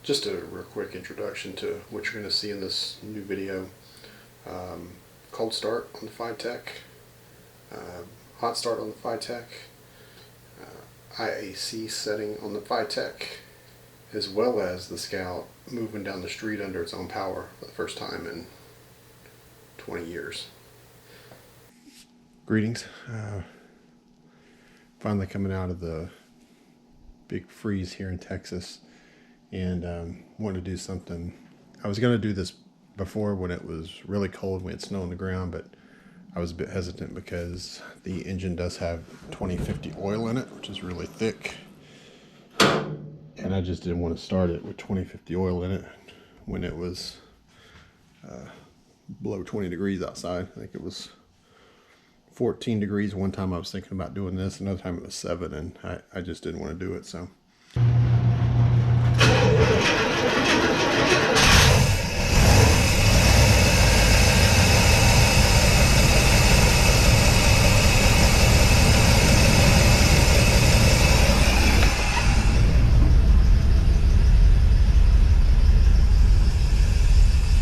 Just a real quick introduction to what you're going to see in this new video. Cold start on the FiTech, hot start on the FiTech, IAC setting on the FiTech, as well as the Scout moving down the street under its own power for the first time in 20 years. Greetings. Finally coming out of the big freeze here in Texas, and wanted to do something. I was going to do this before when it was really cold, we had snow on the ground, but I was a bit hesitant because the engine does have 2050 oil in it, which is really thick, and I just didn't want to start it with 2050 oil in it when it was below 20 degrees outside. I think it was 14 degrees one time I was thinking about doing this, another time it was 7, and I just didn't want to do it. So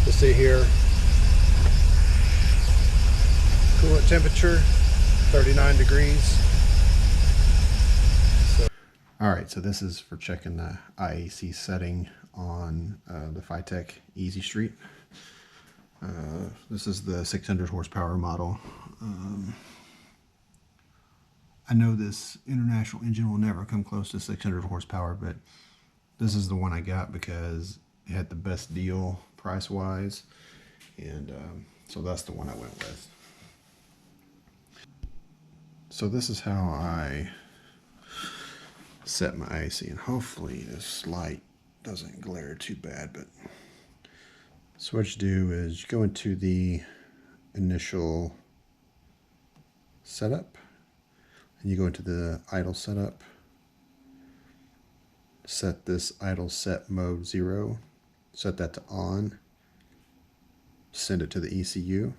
you see here, coolant temperature 39 degrees. So, all right, so this is for checking the IAC setting on the FiTech Easy Street. This is the 600 horsepower model. I know this international engine will never come close to 600 horsepower, but this is the one I got because it had the best deal price wise, and so that's the one I went with. So this is how I set my IAC, and hopefully this light doesn't glare too bad. But so what you do is you go into the initial setup, and you go into the idle setup, set this idle set mode 0, set that to on, send it to the ECU.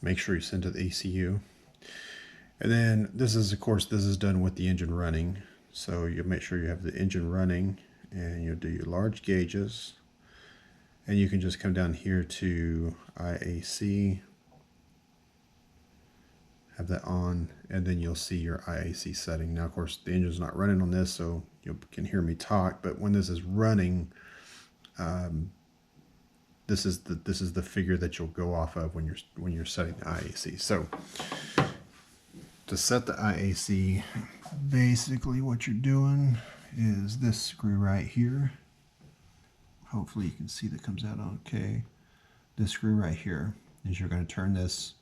Make sure you send to the ECU. And then this is, of course, this is done with the engine running. So you make sure you have the engine running, and you'll do your large gauges. And you can just come down here to IAC, have that on, and then you'll see your IAC setting. Now, of course, the engine's not running on this, so you can hear me talk, but when this is running, this is the figure that you'll go off of when you're setting the IAC. So to set the IAC, basically what you're doing is this screw right here. Hopefully you can see that comes out okay. This screw right here is you're going to turn this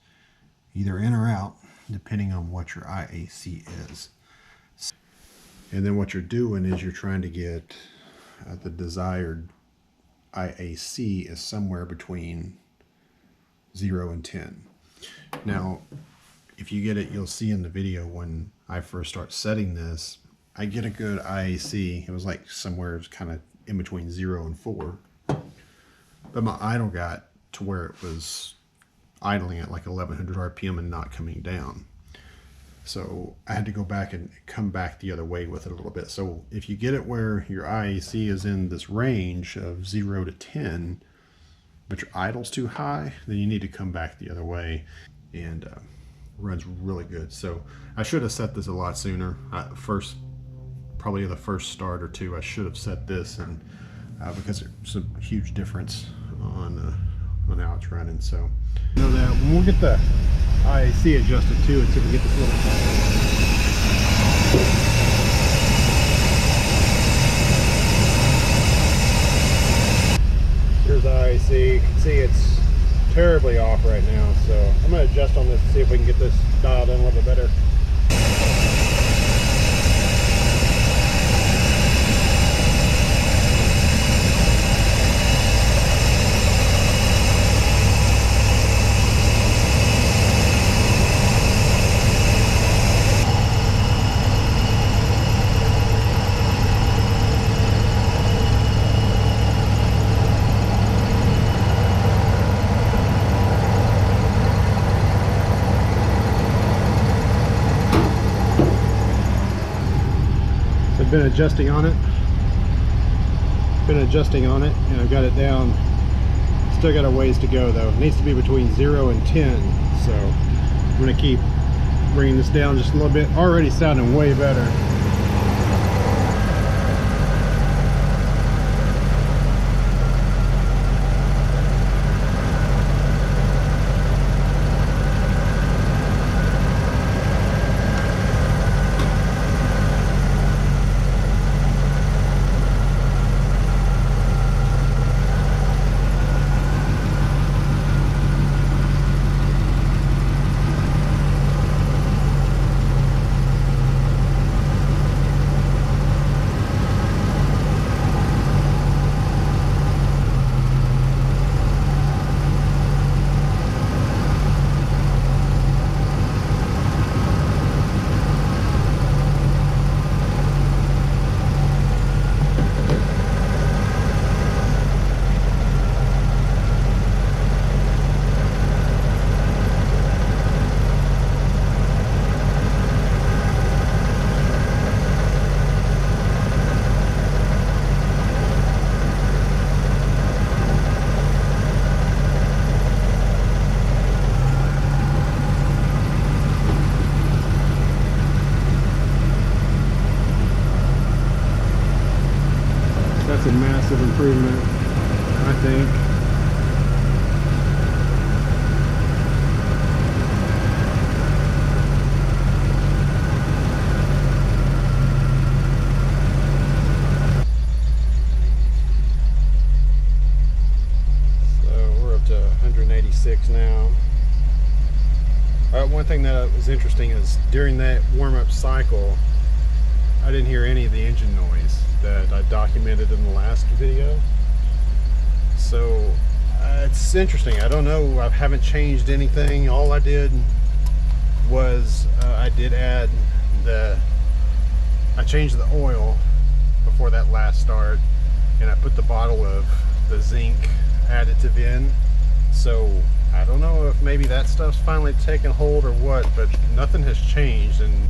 either in or out depending on what your IAC is. And then what you're doing is you're trying to get the desired IAC is somewhere between 0 and 10. Now, if you get it, you'll see in the video when I first start setting this, I get a good IAC. It was like somewhere kind of in between 0 and 4. But my idle got to where it was idling at like 1100 RPM and not coming down. So I had to go back and come back the other way with it a little bit. So if you get it where your IAC is in this range of 0 to 10, but your idle's too high, then you need to come back the other way, and runs really good. So I should have set this a lot sooner. Probably the first start or two, I should have set this, and because there's a huge difference on how it's running. So you know that when we'll get the IAC adjusted too, and see if we get this little. Here's the IAC. You can see it's terribly off right now, so I'm going to adjust on this to see if we can get this dialed in a little bit better. been adjusting on it. And I've got it down. Still got a ways to go though. It needs to be between 0 and 10. So I'm gonna keep bringing this down just a little bit. Already sounding way better. That's a massive improvement, I think. So we're up to 186 now. One thing that was interesting is during that warm-up cycle, I didn't hear any of the engine noise that I documented in the last video. So it's interesting. I don't know. I haven't changed anything. All I did was I changed the oil before that last start, and I put the bottle of the zinc additive in. So I don't know if maybe that stuff's finally taken hold or what, but nothing has changed. And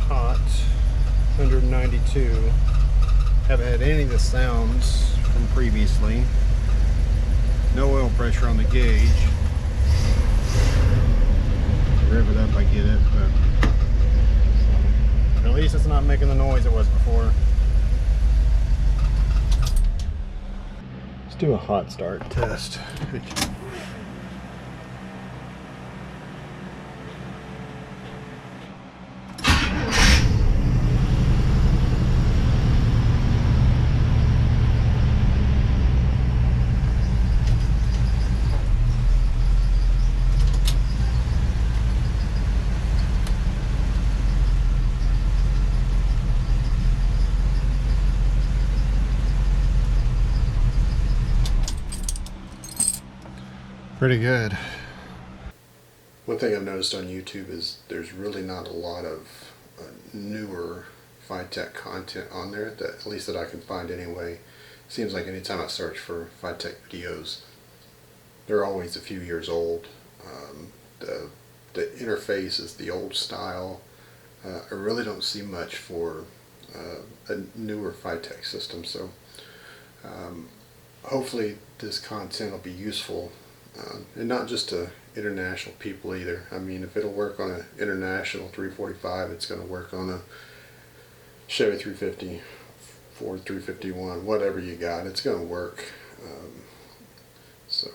hot, 192. Haven't had any of the sounds from previously. No oil pressure on the gauge. Rev it up, I get it, but at least it's not making the noise it was before. Let's do a hot start test. Pretty good. One thing I've noticed on YouTube is there's really not a lot of newer FiTech content on there, that at least that I can find anyway. Seems like anytime I search for FiTech videos, they're always a few years old. The interface is the old style. I really don't see much for a newer FiTech system, so hopefully this content will be useful, and not just to international people either. I mean, if it'll work on an international 345, it's going to work on a Chevy 350, Ford 351, whatever you got, it's going to work. So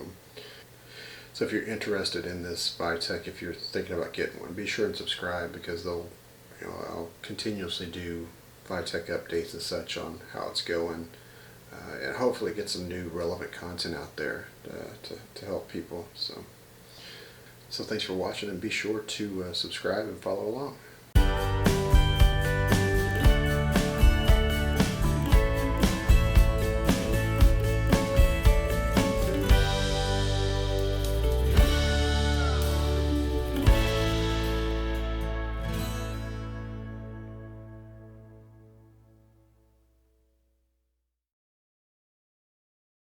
if you're interested in this FiTech, if you're thinking about getting one, be sure and subscribe, because I'll continuously do FiTech updates and such on how it's going, and hopefully get some new relevant content out there to help people. So thanks for watching, and be sure to subscribe and follow along.